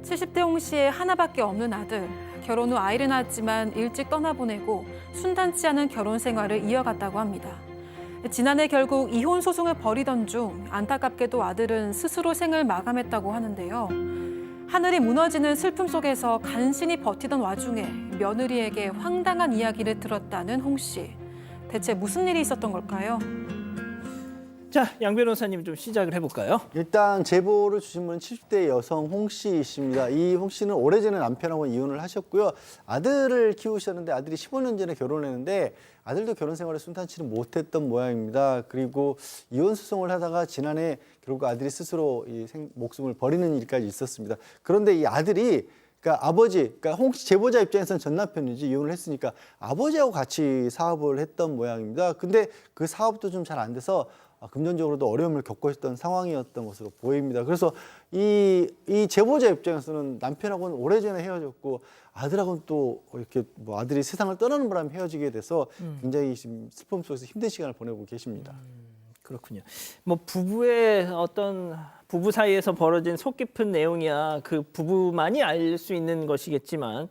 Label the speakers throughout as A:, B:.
A: 70대 홍 씨의 하나밖에 없는 아들. 결혼 후 아이를 낳았지만 일찍 떠나보내고 순탄치 않은 결혼 생활을 이어갔다고 합니다. 지난해 결국 이혼 소송을 벌이던 중 안타깝게도 아들은 스스로 생을 마감했다고 하는데요. 하늘이 무너지는 슬픔 속에서 간신히 버티던 와중에 며느리에게 황당한 이야기를 들었다는 홍 씨. 대체 무슨 일이 있었던 걸까요?
B: 자, 양 변호사님 좀 시작을 해볼까요?
C: 일단 제보를 주신 분은 70대 여성 홍 씨이십니다. 이 홍 씨는 오래전에 남편하고 이혼을 하셨고요. 아들을 키우셨는데 아들이 15년 전에 결혼했는데 아들도 결혼 생활을 순탄치는 못했던 모양입니다. 그리고 이혼 소송을 하다가 지난해 결국 아들이 스스로 목숨을 버리는 일까지 있었습니다. 그런데 이 아들이 그러니까 아버지, 그러니까 홍 씨 제보자 입장에서는 전 남편이지 이혼을 했으니까 아버지하고 같이 사업을 했던 모양입니다. 근데 그 사업도 좀 잘 안 돼서 금전적으로도 어려움을 겪고 있던 상황이었던 것으로 보입니다. 그래서 이 제보자 입장에서는 남편하고는 오래전에 헤어졌고 아들하고는 또 이렇게 뭐 아들이 세상을 떠나는 바람에 헤어지게 돼서 굉장히 지금 슬픔 속에서 힘든 시간을 보내고 계십니다.
B: 그렇군요. 뭐 부부의 어떤 부부 사이에서 벌어진 속 깊은 내용이야 그 부부만이 알 수 있는 것이겠지만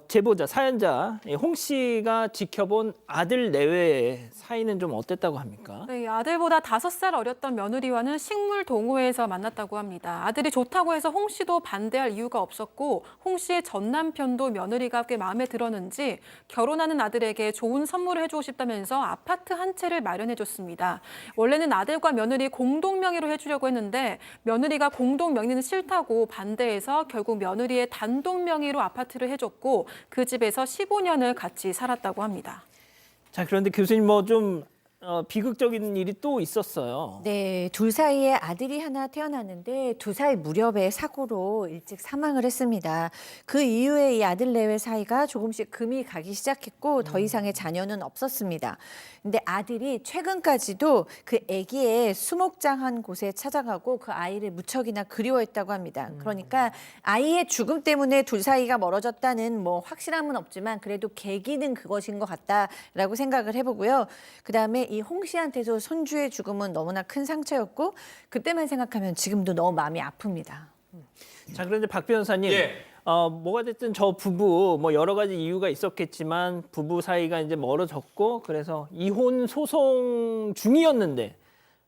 B: 제보자 사연자 홍 씨가 지켜본 아들 내외의 사이는 좀 어땠다고 합니까?
A: 네, 아들보다 5살 어렸던 며느리와는 식물 동호회에서 만났다고 합니다. 아들이 좋다고 해서 홍 씨도 반대할 이유가 없었고 홍 씨의 전 남편도 며느리가 꽤 마음에 들었는지 결혼하는 아들에게 좋은 선물을 해주고 싶다면서 아파트 한 채를 마련해줬습니다. 원래는 아들과 며느리 공동 명의로 해주려고 했는데 며느리가 공동 명의는 싫다고 반대해서 결국 며느리의 단독 명의로 아파트를 해줬고 그 집에서 15년을 같이 살았다고 합니다.
B: 자, 그런데 교수님 뭐 좀 비극적인 일이 또 있었어요.
D: 네, 둘 사이에 아들이 하나 태어났는데 2살 무렵에 사고로 일찍 사망을 했습니다. 그 이후에 이 아들 내외 사이가 조금씩 금이 가기 시작했고 더 이상의 자녀는 없었습니다. 근데 아들이 최근까지도 그 아기의 수목장한 곳에 찾아가고 그 아이를 무척이나 그리워했다고 합니다. 그러니까 아이의 죽음 때문에 둘 사이가 멀어졌다는 뭐 확실함은 없지만 그래도 계기는 그것인 것 같다라고 생각을 해보고요. 그다음에 이 홍 씨한테도 손주의 죽음은 너무나 큰 상처였고 그때만 생각하면 지금도 너무 마음이 아픕니다.
B: 자, 그런데 박 변호사님,
E: 예.
B: 뭐가 됐든 저 부부 뭐 여러 가지 이유가 있었겠지만 부부 사이가 이제 멀어졌고 그래서 이혼 소송 중이었는데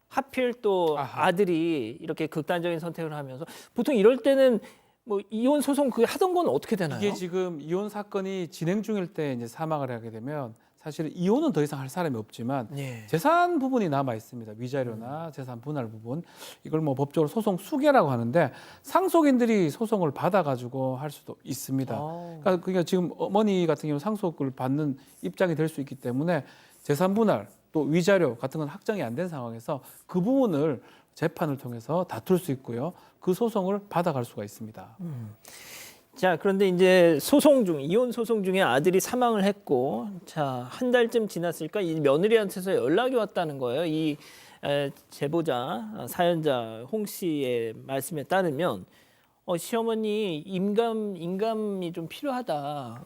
B: 하필 또 아들이 이렇게 극단적인 선택을 하면서 보통 이럴 때는 뭐 이혼 소송 그 하던 건 어떻게 되나요?
E: 이게 지금 이혼 사건이 진행 중일 때 이제 사망을 하게 되면 사실은 이혼은 더 이상 할 사람이 없지만
B: 예.
E: 재산 부분이 남아 있습니다. 위자료나 재산 분할 부분 이걸 뭐 법적으로 소송 수계라고 하는데 상속인들이 소송을 받아가지고 할 수도 있습니다. 그러니까 지금 어머니 같은 경우 상속을 받는 입장이 될 수 있기 때문에 재산 분할 또 위자료 같은 건 확정이 안 된 상황에서 그 부분을 재판을 통해서 다툴 수 있고요. 그 소송을 받아갈 수가 있습니다.
B: 자, 그런데 이제 이혼 소송 중에 아들이 사망을 했고, 자, 한 달쯤 지났을까 이 며느리한테서 연락이 왔다는 거예요. 이 제보자, 사연자 홍 씨의 말씀에 따르면 시어머니 인감이 좀 필요하다.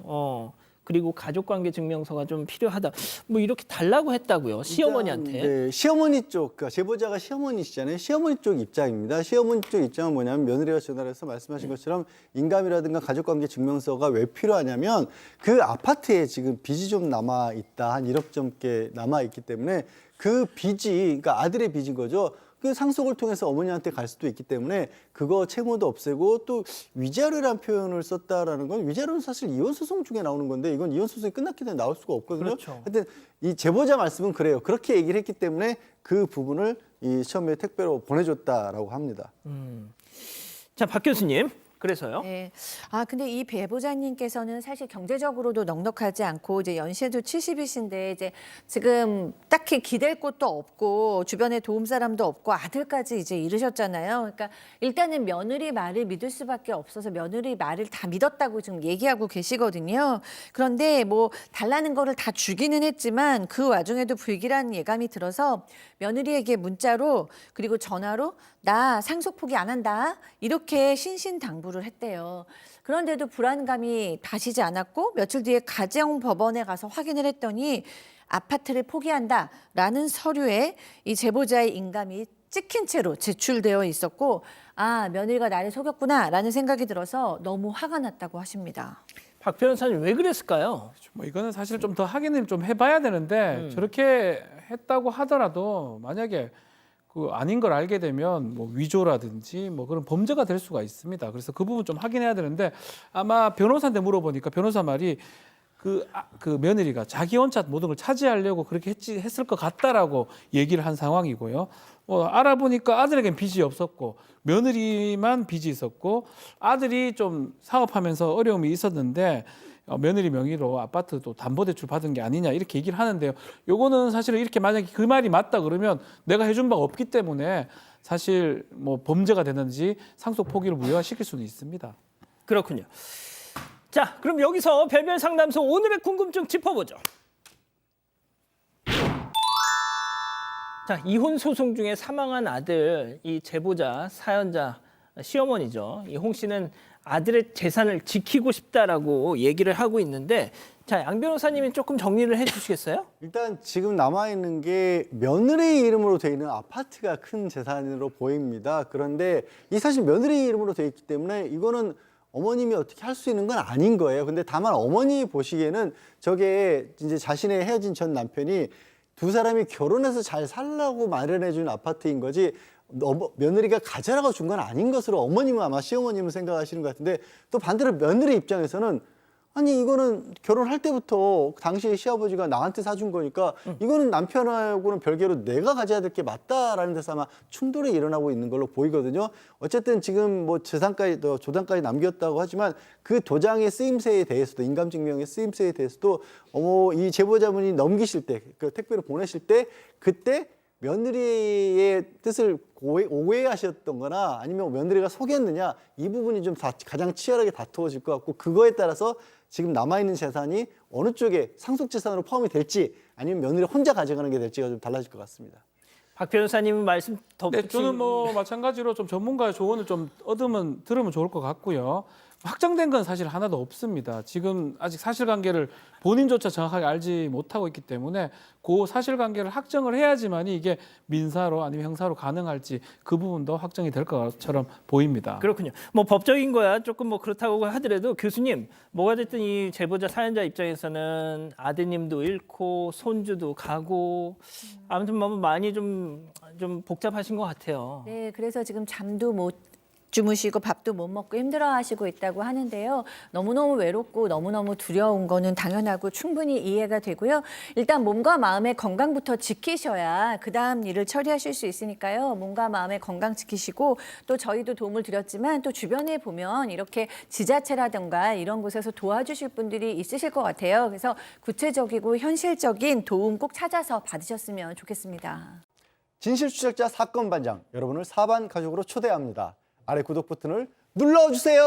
B: 그리고 가족관계 증명서가 좀 필요하다. 뭐 이렇게 달라고 했다고요. 시어머니한테.
C: 네, 시어머니 쪽, 그러니까 제보자가 시어머니시잖아요. 시어머니 쪽 입장입니다. 시어머니 쪽 입장은 뭐냐면 며느리가 전화를 해서 말씀하신 것처럼 인감이라든가 가족관계 증명서가 왜 필요하냐면 그 아파트에 지금 빚이 좀 남아 있다. 한 1억 넘게 남아 있기 때문에 그 빚이, 그러니까 아들의 빚인 거죠. 그 상속을 통해서 어머니한테 갈 수도 있기 때문에 그거 채무도 없애고 또 위자료라는 표현을 썼다라는 건 위자료는 사실 이혼 소송 중에 나오는 건데 이건 이혼 소송이 끝났기 때문에 나올 수가 없거든요.
B: 그렇죠.
C: 하여튼 이 제보자 말씀은 그래요. 그렇게 얘기를 했기 때문에 그 부분을 이 처음에 택배로 보내줬다라고 합니다.
B: 자, 박 교수님. 그래서요?
D: 네. 근데 이 배보자님께서는 사실 경제적으로도 넉넉하지 않고 이제 연세도 70이신데 이제 지금 딱히 기댈 곳도 없고 주변에 도움 사람도 없고 아들까지 이제 잃으셨잖아요. 그러니까 일단은 며느리 말을 믿을 수밖에 없어서 며느리 말을 다 믿었다고 지금 얘기하고 계시거든요. 그런데 뭐 달라는 거를 다 주기는 했지만 그 와중에도 불길한 예감이 들어서 며느리에게 문자로 그리고 전화로 나 상속 포기 안 한다 이렇게 신신당부를 했대요. 그런데도 불안감이 다시지 않았고 며칠 뒤에 가정법원에 가서 확인을 했더니 아파트를 포기한다라는 서류에 이 제보자의 인감이 찍힌 채로 제출되어 있었고 아, 며느리가 나를 속였구나라는 생각이 들어서 너무 화가 났다고 하십니다.
B: 박 변호사님 왜 그랬을까요?
E: 뭐 이거는 사실 좀 더 확인을 좀 해봐야 되는데 저렇게 했다고 하더라도 만약에 그 아닌 걸 알게 되면 뭐 위조라든지 뭐 그런 범죄가 될 수가 있습니다. 그래서 그 부분 좀 확인해야 되는데 아마 변호사한테 물어보니까 변호사 말이 그 며느리가 자기 원차 모든 걸 차지하려고 그렇게 했을 것 같다라고 얘기를 한 상황이고요. 알아보니까 아들에겐 빚이 없었고 며느리만 빚이 있었고 아들이 좀 사업하면서 어려움이 있었는데 며느리 명의로 아파트 또 담보대출 받은 게 아니냐 이렇게 얘기를 하는데요. 요거는 사실은 이렇게 만약에 그 말이 맞다 그러면 내가 해준 바가 없기 때문에 사실 뭐 범죄가 되는지 상속 포기를 무효화시킬 수는 있습니다.
B: 그렇군요. 자, 그럼 여기서 별별 상담소 오늘의 궁금증 짚어보죠. 자, 이혼 소송 중에 사망한 아들, 이 제보자, 사연자, 시어머니죠. 이 홍 씨는 아들의 재산을 지키고 싶다라고 얘기를 하고 있는데, 자, 양 변호사님이 조금 정리를 해주시겠어요?
C: 일단 지금 남아있는 게 며느리 이름으로 돼 있는 아파트가 큰 재산으로 보입니다. 그런데 이 사실 며느리 이름으로 돼 있기 때문에 이거는 어머님이 어떻게 할 수 있는 건 아닌 거예요. 근데 다만 어머니 보시기에는 저게 이제 자신의 헤어진 전 남편이 두 사람이 결혼해서 잘 살라고 마련해 준 아파트인 거지 며느리가 가져라고 준 건 아닌 것으로 어머님은 아마 시어머님은 생각하시는 것 같은데 또 반대로 며느리 입장에서는 아니 이거는 결혼할 때부터 당시에 시아버지가 나한테 사준 거니까 이거는 남편하고는 별개로 내가 가져야 될 게 맞다라는 데서 아마 충돌이 일어나고 있는 걸로 보이거든요. 어쨌든 지금 뭐 재산까지 조단까지 남겼다고 하지만 그 도장의 쓰임새에 대해서도 인감증명의 쓰임새에 대해서도 이 제보자분이 넘기실 때 그 택배로 보내실 때 그때 며느리의 뜻을 오해하셨던 거나 아니면 며느리가 속였느냐 이 부분이 좀 가장 치열하게 다투어질 것 같고 그거에 따라서 지금 남아있는 재산이 어느 쪽에 상속재산으로 포함이 될지 아니면 며느리 혼자 가져가는 게 될지가 좀 달라질 것 같습니다.
B: 박 변호사님은 말씀 더
E: 네, 저는 뭐 마찬가지로 좀 전문가의 조언을 좀 들으면 좋을 것 같고요. 확정된 건 사실 하나도 없습니다. 지금 아직 사실관계를 본인조차 정확하게 알지 못하고 있기 때문에 그 사실관계를 확정을 해야지만이 이게 민사로 아니면 형사로 가능할지 그 부분도 확정이 될 것처럼 보입니다.
B: 그렇군요. 뭐 법적인 거야 조금 뭐 그렇다고 하더라도 교수님 뭐가 됐든 이 제보자 사연자 입장에서는 아드님도 잃고 손주도 가고 아무튼 뭐 많이 좀 복잡하신 것 같아요.
D: 네, 그래서 지금 잠도 못 주무시고 밥도 못 먹고 힘들어하시고 있다고 하는데요. 너무너무 외롭고 너무너무 두려운 거는 당연하고 충분히 이해가 되고요. 일단 몸과 마음의 건강부터 지키셔야 그다음 일을 처리하실 수 있으니까요. 몸과 마음의 건강 지키시고 또 저희도 도움을 드렸지만 또 주변에 보면 이렇게 지자체라든가 이런 곳에서 도와주실 분들이 있으실 것 같아요. 그래서 구체적이고 현실적인 도움 꼭 찾아서 받으셨으면 좋겠습니다.
C: 진실추적자 사건반장 여러분을 사반 가족으로 초대합니다. 아래 구독 버튼을 눌러주세요.